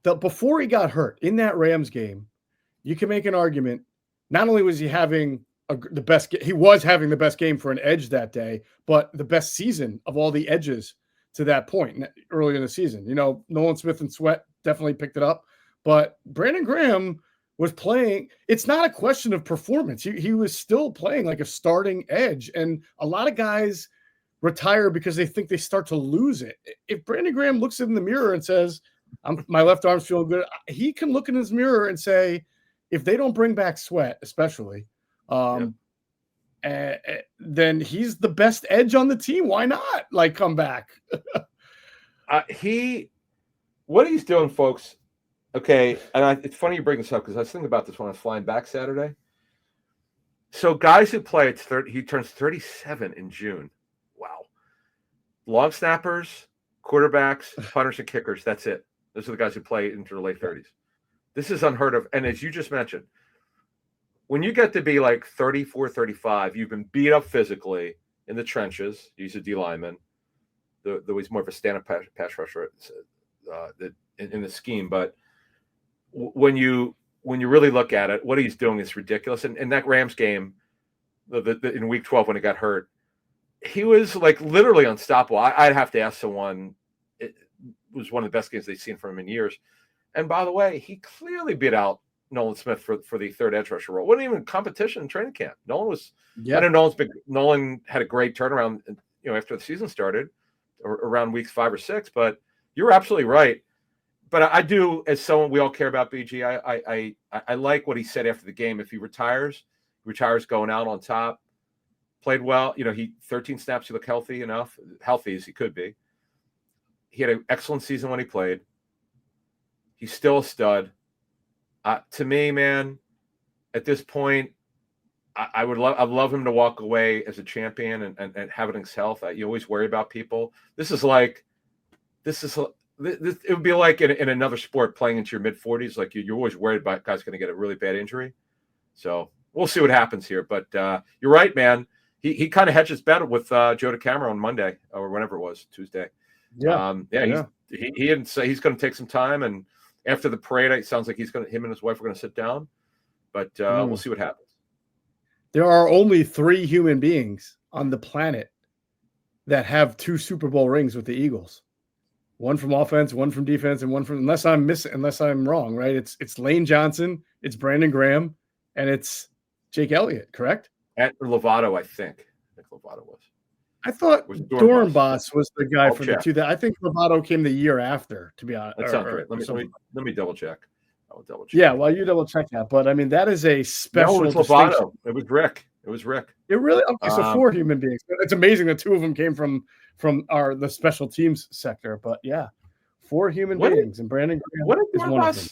That before he got hurt in that Rams game, you can make an argument. Not only was he having the best game for an edge that day, but the best season of all the edges to that point early in the season. Nolan Smith and Sweat definitely picked it up, but Brandon Graham was playing. It's not a question of performance. He was still playing like a starting edge, and a lot of guys retire because they think they start to lose it. If Brandon Graham looks in the mirror and says, my left arm's feeling good, he can look in his mirror and say, if they don't bring back Sweat, especially, then he's the best edge on the team. Why not come back? What he's doing, folks. Okay. And it's funny you bring this up because I was thinking about this when I was flying back Saturday. So guys who play at 30, he turns 37 in June. Wow. Long snappers, quarterbacks, punters, and kickers. That's it. Those are the guys who play into the late 30s. This is unheard of. And as you just mentioned, when you get to be like 34, 35, you've been beat up physically in the trenches. He's a D lineman. Though he's more of a stand-up pass rusher in the scheme. But when you really look at it, what he's doing is ridiculous. And in that Rams game, in Week 12 when he got hurt, he was like literally unstoppable. I'd have to ask someone. It was one of the best games they've seen from him in years. And by the way, he clearly beat out Nolan Smith for the third edge rusher role. Wasn't even competition in training camp. Nolan was. Yeah. I know Nolan had a great turnaround. after the season started, or around weeks 5 or 6. But you're absolutely right. But I do, as someone we all care about, BG. I like what he said after the game. If he retires going out on top. Played well. He 13 snaps. He looked healthy enough, healthy as he could be. He had an excellent season when he played. He's still a stud. To me, man, at this point, I'd love him to walk away as a champion and having his health. You always worry about people. It would be like in another sport playing into your mid-40s. Like you're always worried about guys going to get a really bad injury. So we'll see what happens here. But you're right, man. He kind of hedged his bet with Joe DeCamara on Monday or whenever it was, Tuesday. Yeah. He didn't say he's going to take some time, and after the parade, it sounds like him and his wife are going to sit down. But we'll see what happens. There are only 3 human beings on the planet that have 2 Super Bowl rings with the Eagles. One from offense, one from defense, and one from unless I'm wrong, right? It's Lane Johnson, it's Brandon Graham, and it's Jake Elliott, correct? At Lovato, I think Lovato was. I thought Dornbos was the guy for the 2 that I think Lovato came the year after, to be honest. That sounds right. Let me double check. I will double check. Yeah, well, you double check that. But I mean, that is a special. No, it was Lovato. It was Rick. It really okay. So 4 human beings. It's amazing that 2 of them came from the special teams sector. But yeah, 4 human beings, and Brandon Graham is one of them.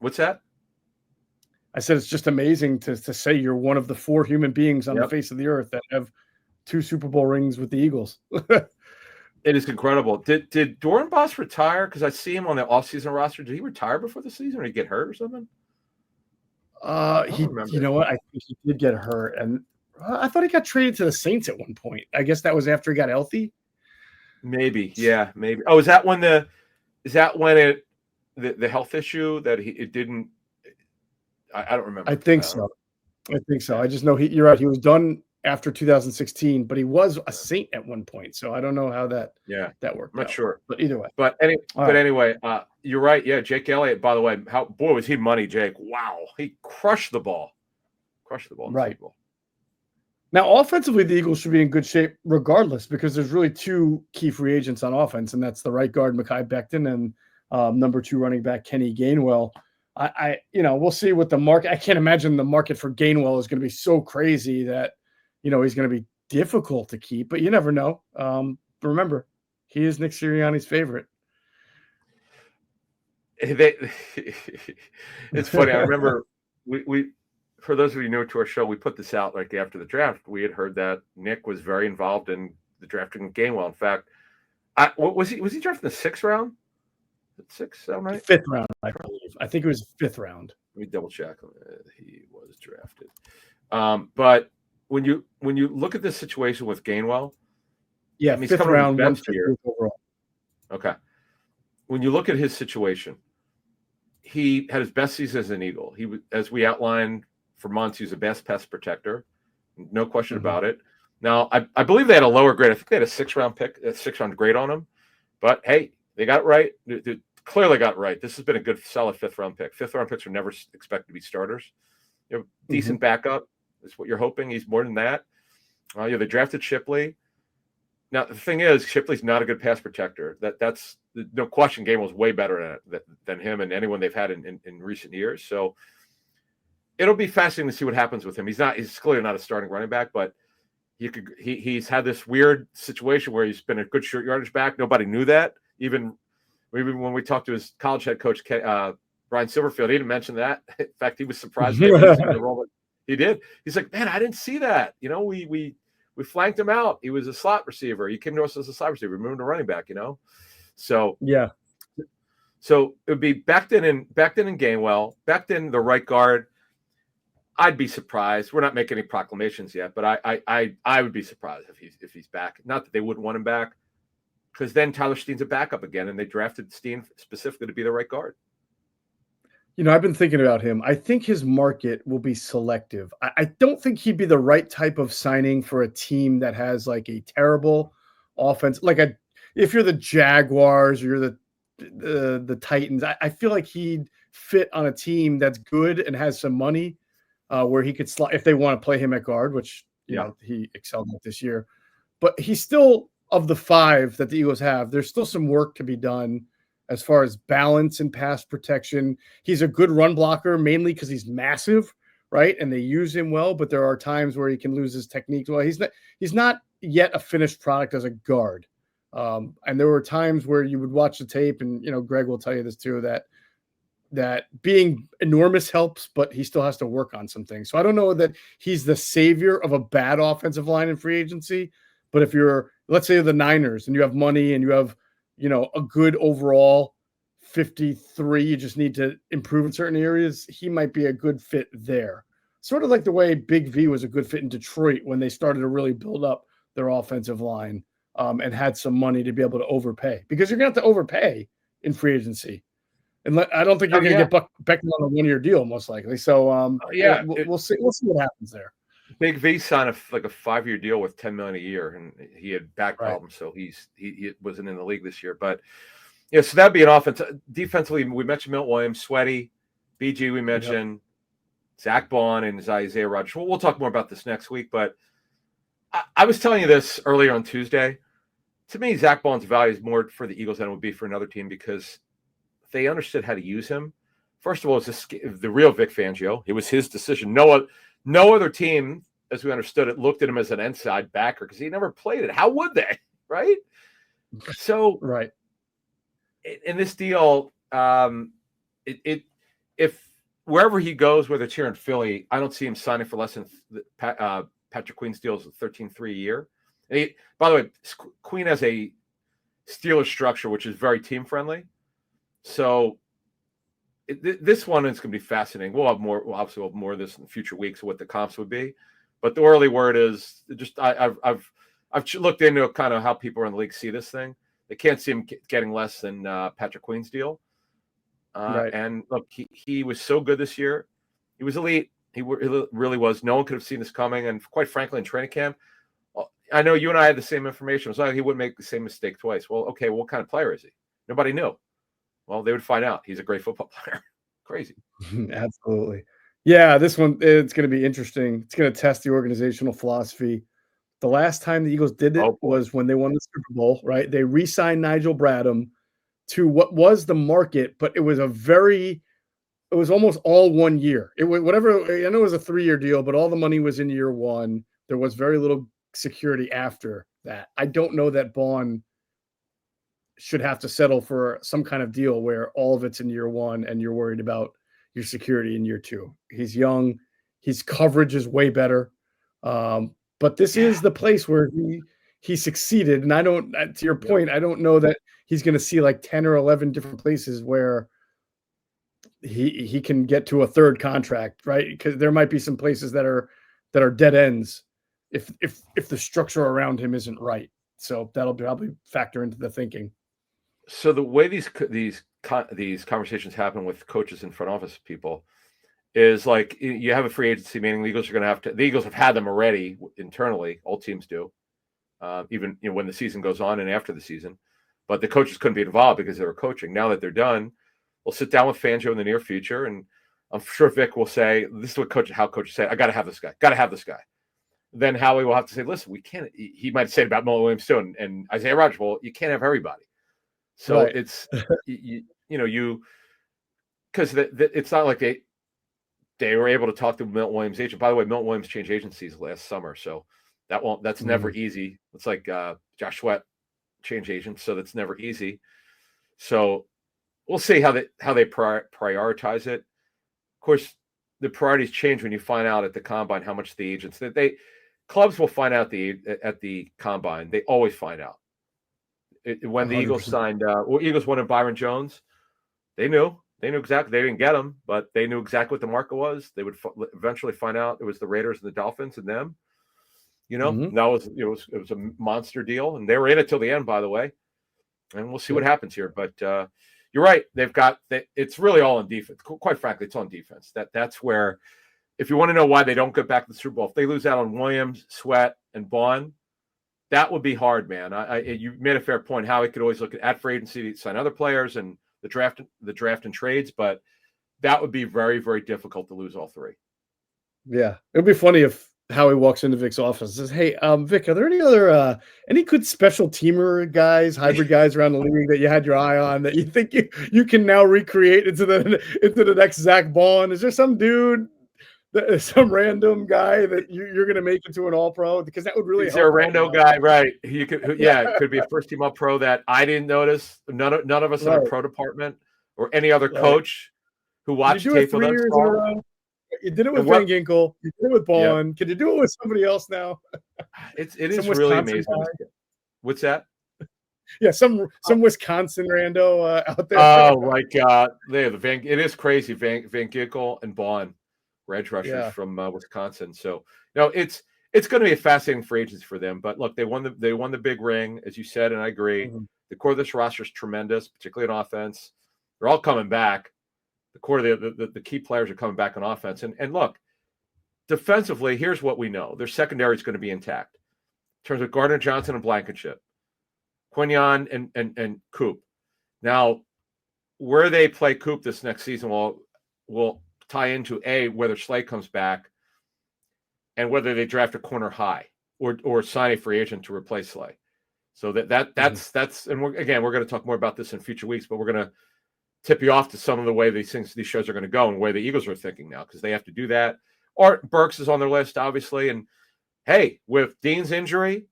What's that? I said it's just amazing to say you're one of the 4 human beings on the face of the earth that have 2 Super Bowl rings with the Eagles. It is incredible. Did Dornbos retire? Because I see him on the offseason roster. Did he retire before the season, or did he get hurt or something? You know what? I think he did get hurt, and I thought he got traded to the Saints at one point. I guess that was after he got healthy. Maybe, yeah, maybe. Oh, is that when the health issue that it didn't? I don't remember. I think so. I just know you're right. He was done after 2016, but he was a Saint at one point. So I don't know how that worked. I'm not sure. But either way. Anyway, you're right. Yeah, Jake Elliott, by the way, was he money, Jake? Wow. He crushed the ball. In the Super Bowl. Now, offensively, the Eagles should be in good shape regardless, because there's really 2 key free agents on offense, and that's the right guard, Mekhi Becton, and number 2 running back, Kenny Gainwell. We'll see what the market. I can't imagine the market for Gainwell is going to be so crazy that, he's going to be difficult to keep, but you never know. Remember, he is Nick Sirianni's favorite. It's funny. I remember we for those of you new to our show, we put this out like after the draft. We had heard that Nick was very involved in the drafting of Gainwell. In fact, was he drafted in the 6th round? 6th round, right? 5th round, I believe. I think it was 5th round. Let me double check. He was drafted. But when you look at this situation with Gainwell, yeah, 5th round, 150th overall. Okay. When you look at his situation, he had his best season as an Eagle. He was, as we outlined for months, he was the best pass protector, no question about it. Now, I believe they had a lower grade. I think they had a 6th-round grade on him. But hey, they got it right. They clearly got it right. This has been a good, solid 5th-round pick. 5th-round picks are never expected to be starters. You have decent backup is what you're hoping. He's more than that. They drafted Shipley. Now, the thing is, Shipley's not a good pass protector. That's no question. Gainwell's way better than him and anyone they've had in recent years. So it'll be fascinating to see what happens with him. He's clearly not a starting running back, but he's had this weird situation where he's been a good short yardage back. Nobody knew that. Even when we talked to his college head coach, Brian Silverfield, he didn't mention that. In fact, he was surprised. He did. He's like, man, I didn't see that. We flanked him out. He was a slot receiver. He came to us as a slot receiver. We moved him to running back, So yeah. So it would be Becton and Gainwell. Becton, the right guard. I'd be surprised. We're not making any proclamations yet, but I would be surprised if he's back. Not that they wouldn't want him back, because then Tyler Steen's a backup again, and they drafted Steen specifically to be the right guard. I've been thinking about him. I think his market will be selective. I don't think he'd be the right type of signing for a team that has like a terrible offense. If you're the Jaguars or you're the Titans, I feel like he'd fit on a team that's good and has some money where he could slot if they want to play him at guard, which he excelled at this year. but he's still, of the 5 that the Eagles have, there's still some work to be done as far as balance and pass protection. He's a good run blocker, mainly because he's massive, right? And they use him well, but there are times where he can lose his technique. Well, he's not yet a finished product as a guard. And there were times where you would watch the tape, and Greg will tell you this too, that being enormous helps, but he still has to work on some things. So I don't know that he's the savior of a bad offensive line in free agency, but if you're, let's say, the Niners and you have money and you have, a good overall 53, you just need to improve in certain areas, he might be a good fit there. Sort of like the way Big V was a good fit in Detroit when they started to really build up their offensive line and had some money to be able to overpay, because you're going to have to overpay in free agency. And I don't think you're going to get Beckman on a 1-year deal, most likely. So, we'll see. We'll see what happens there. Big V signed a 5-year deal with $10 million a year, and he had back problems, so he wasn't in the league this year. But so that'd be an offense. Defensively, we mentioned Milton Williams, Sweaty, BG. We mentioned Zach Bond and Isaiah Rodgers. We'll talk more about this next week. But I was telling you this earlier on Tuesday. To me, Zach Bond's value is more for the Eagles than it would be for another team, because they understood how to use him. First of all, it's the real Vic Fangio. It was his decision. No other team, as we understood it, looked at him as an inside backer because he never played it. How would they, right? So, right. In this deal, if wherever he goes, whether it's here in Philly, I don't see him signing for less than Patrick Queen's deal is $13.3 a year. And by the way, Queen has a Steelers structure which is very team friendly. So this one is going to be fascinating. We'll obviously have more of this in the future weeks of what the comps would be. But the early word is just I've looked into kind of how people in the league see this thing. They can't see him getting less than Patrick Queen's deal. Right. And look, he was so good this year. He was elite. He really was. No one could have seen this coming. And quite frankly, in training camp, I know you and I had the same information. It was like he wouldn't make the same mistake twice. Well, okay, what kind of player is he? Nobody knew. Well, they would find out. He's a great football player. Crazy. Absolutely. Yeah, this one, it's going to be interesting. It's going to test the organizational philosophy. The last time the Eagles did it was when they won the Super Bowl, right? They re-signed Nigel Bradham to what was the market, but it was almost all 1 year. It was whatever. I know it was a 3-year deal, but all the money was in year one. There was very little security after that. I don't know that Bond should have to settle for some kind of deal where all of it's in year one and you're worried about your security in year two. He's young. His coverage is way better. But this is the place where he succeeded. And to your point, I don't know that he's going to see like 10 or 11 different places where he can get to a third contract, right? Because there might be some places that are dead ends if the structure around him isn't right. So that'll probably factor into the thinking. So the way these conversations happen with coaches and front office people is like you have a free agency, meaning the Eagles are going to have to. The Eagles have had them already internally. All teams do, even when the season goes on and after the season. But the coaches couldn't be involved because they were coaching. Now that they're done, we'll sit down with Fangio in the near future, and I'm sure Vic will say, "This is how coaches say. I got to have this guy. Got to have this guy." Then Howie will have to say, "Listen, we can't." He might say it about Milton Williams too, and Isaiah Rodgers. Well, you can't have everybody. So it's because it's not like they were able to talk to Milton Williams' agent. By the way, Milton Williams changed agencies last summer, so that's never easy. It's like Josh Sweat changed agents, so that's never easy. So we'll see how they prioritize it. Of course, the priorities change when you find out at the combine how much the agents clubs will find out at the combine. They always find out. When the 100%. Eagles signed, Eagles wanted Byron Jones, they knew exactly. They didn't get him, but they knew exactly what the market was. They would eventually find out it was the Raiders and the Dolphins and them. That was it was a monster deal, and they were in it till the end, by the way. And we'll see what happens here. But you're right; it's really all on defense. Quite frankly, it's on defense. That's where, if you want to know why they don't get back to the Super Bowl, if they lose out on Williams, Sweat, and Bond. That would be hard, man. You made a fair point. How he could always look at free agency to sign other players and the draft and trades, but that would be very, very difficult to lose all three. Yeah, it'd be funny if Howie walks into Vic's office and says, "Hey, Vic, are there any other any good special teamer guys, hybrid guys around the league that you had your eye on that you think you can now recreate into the next Zach Bond? Is there some dude, some random guy that you're going to make into an All-Pro? Because that would really Is help there a rando guy, right? You could, yeah, it could be a first team All-Pro that I didn't notice. None of us in our pro department or any other coach who watched you do it tape with 3 us. years in a row. You did it with Van Ginkel. You did it with Bond. Can you do it with somebody else now? It is really amazing. What's that? Yeah, some Wisconsin rando out there. Oh, like it is crazy. Van Ginkel and Bond, edge rushers from Wisconsin. So it's going to be a fascinating free agency for them. But look, they won the big ring, as you said, and I agree. Mm-hmm. The core of this roster is tremendous, particularly on offense. They're all coming back. The core of the key players are coming back on offense. And look, defensively, here's what we know. Their secondary is going to be intact. In terms of Gardner Johnson and Blankenship, Quignon and Coop. Now, where they play Coop this next season will tie into whether Slay comes back and whether they draft a corner high or sign a free agent to replace Slay. So that's and we're going to talk more about this in future weeks, but we're going to tip you off to some of the way these shows are going to go and the way the Eagles are thinking now, because they have to do that. Or Burks is on their list, obviously. And hey, with Dean's injury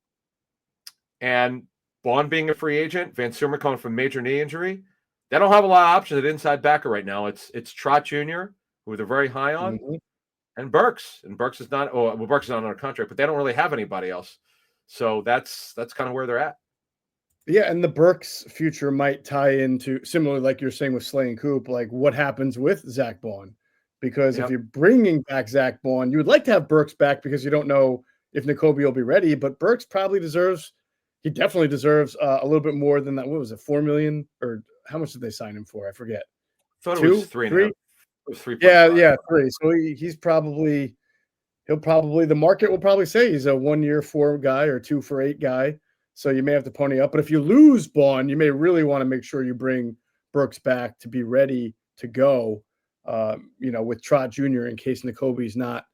and Bond being a free agent, Van Summer coming from major knee injury, they don't have a lot of options at inside backer right now. It's Trot Jr., who they're very high on, and Burks. And Burks is not Burks is not on a contract, but they don't really have anybody else. So that's kind of where they're at. Yeah, and the Burks future might tie into, similar like you're saying with Slay and Coop, like what happens with Zach Bond. Because if you're bringing back Zach Bond, you would like to have Burks back because you don't know if Nakobe will be ready. But Burks definitely deserves a little bit more than that. What was it, $4 million? Or how much did they sign him for? I forget. I thought it was three. It was 3. Yeah, 3. So the market will probably say he's a 1-year 4 guy or 2 for 8 guy. So you may have to pony up. But if you lose Bond, you may really want to make sure you bring Burks back to be ready to go. With Trot Jr. in case Nakobe's not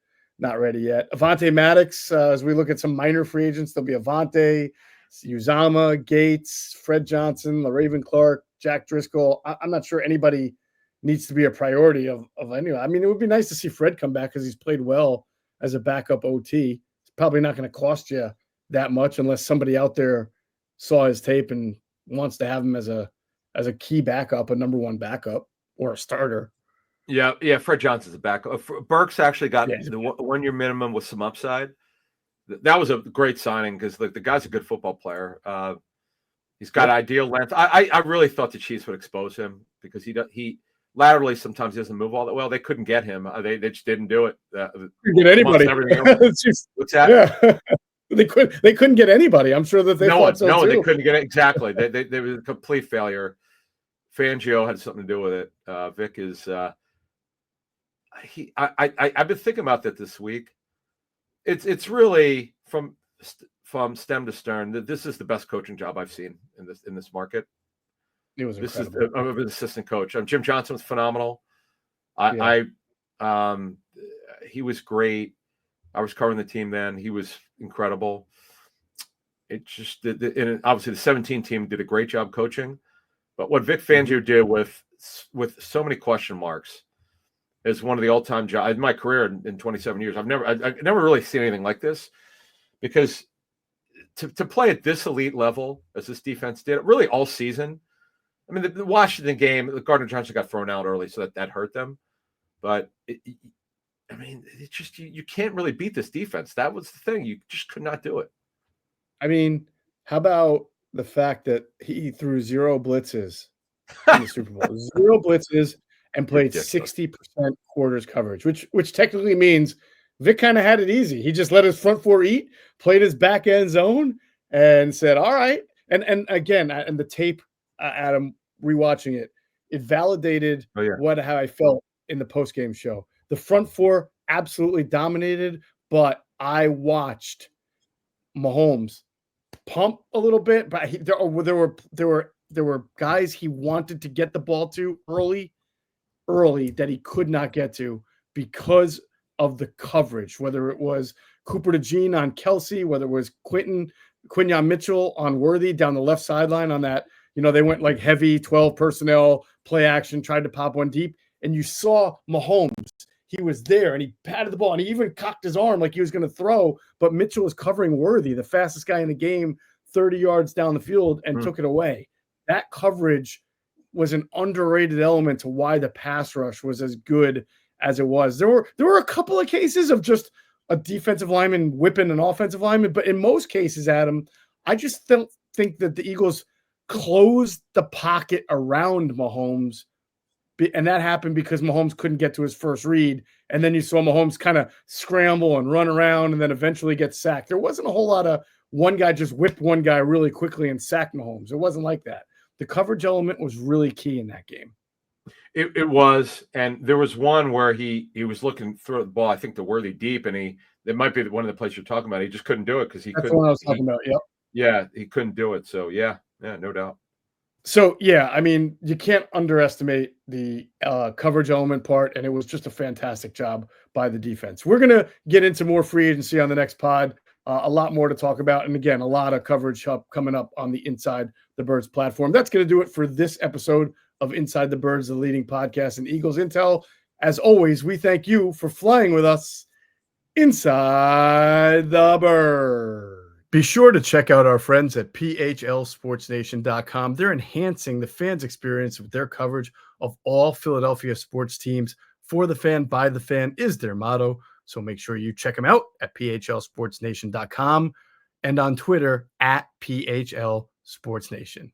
ready yet. Avonte Maddox, as we look at some minor free agents, there'll be Avonte, Uzama, Gates, Fred Johnson, LaRaven Clark, Jack Driscoll. I'm not sure anybody needs to be a priority of anyone. I mean, it would be nice to see Fred come back because he's played well as a backup OT. It's probably not going to cost you that much unless somebody out there saw his tape and wants to have him as a key backup, a number 1 backup or a starter. Yeah. Fred Johnson's a backup. Burks actually got the 1-year minimum with some upside. That was a great signing because the guy's a good football player. He's got ideal length. I really thought the Chiefs would expose him because he laterally sometimes doesn't move all that well. They couldn't get him. They just didn't do it. Get anybody. What's that? Yeah. They couldn't get anybody. I'm sure that they thought so too. They couldn't get it. Exactly. They were a complete failure. Fangio had something to do with it. Vic is I've been thinking about that this week. It's really from stem to stern that this is the best coaching job I've seen in this market. It was incredible. I'm an assistant coach. Jim Johnson was phenomenal. He was great. I was covering the team then. He was incredible. It just and obviously the 17 team did a great job coaching, but what Vic Fangio did with so many question marks is one of the all-time jobs in my career in 27 years. I've never really seen anything like this, because to play at this elite level as this defense did really all season. I mean, the Washington game, Gardner Johnson got thrown out early, so that hurt them. But it's just you can't really beat this defense. That was the thing. You just could not do it. I mean, how about the fact that he threw 0 blitzes in the Super Bowl? 0 blitzes and played 60% quarters coverage, which technically means Vic kind of had it easy. He just let his front 4 eat, played his back end zone, and said, all right. And again, and the tape, Adam, rewatching it validated how I felt in the postgame show. The front 4 absolutely dominated, but I watched Mahomes pump a little bit, but there were guys he wanted to get the ball to early that he could not get to because of the coverage, whether it was Cooper DeJean on Kelsey, whether it was Quinyon Mitchell on Worthy down the left sideline on that. They went like heavy 12 personnel, play action, tried to pop one deep. And you saw Mahomes. He was there, and he patted the ball, and he even cocked his arm like he was going to throw. But Mitchell was covering Worthy, the fastest guy in the game, 30 yards down the field, and took it away. That coverage was an underrated element to why the pass rush was as good as it was. There were a couple of cases of just a defensive lineman whipping an offensive lineman, but in most cases, Adam, I just don't think that the Eagles closed the pocket around Mahomes, and that happened because Mahomes couldn't get to his first read, and then you saw Mahomes kind of scramble and run around and then eventually get sacked. There wasn't a whole lot of one guy just whipped one guy really quickly and sacked Mahomes. It wasn't like that. The coverage element was really key in that game. It was, and there was one where he was looking through the ball, I think the Worthy deep, and it might be one of the plays you're talking about. He just couldn't do it because he couldn't. That's what I was talking about. Yep. Yeah, he couldn't do it. So yeah, no doubt. So yeah, I mean, you can't underestimate the coverage element part, and it was just a fantastic job by the defense. We're gonna get into more free agency on the next pod. A lot more to talk about, and again, a lot of coverage coming up on the Inside the Birds platform. That's going to do it for this episode of Inside the Birds, the leading podcast in Eagles Intel. As always, we thank you for flying with us inside the Bird. Be sure to check out our friends at PHLSportsNation.com. They're enhancing the fans' experience with their coverage of all Philadelphia sports teams. For the fan, by the fan is their motto. So make sure you check them out at PHLSportsNation.com and on Twitter at PHLSportsNation.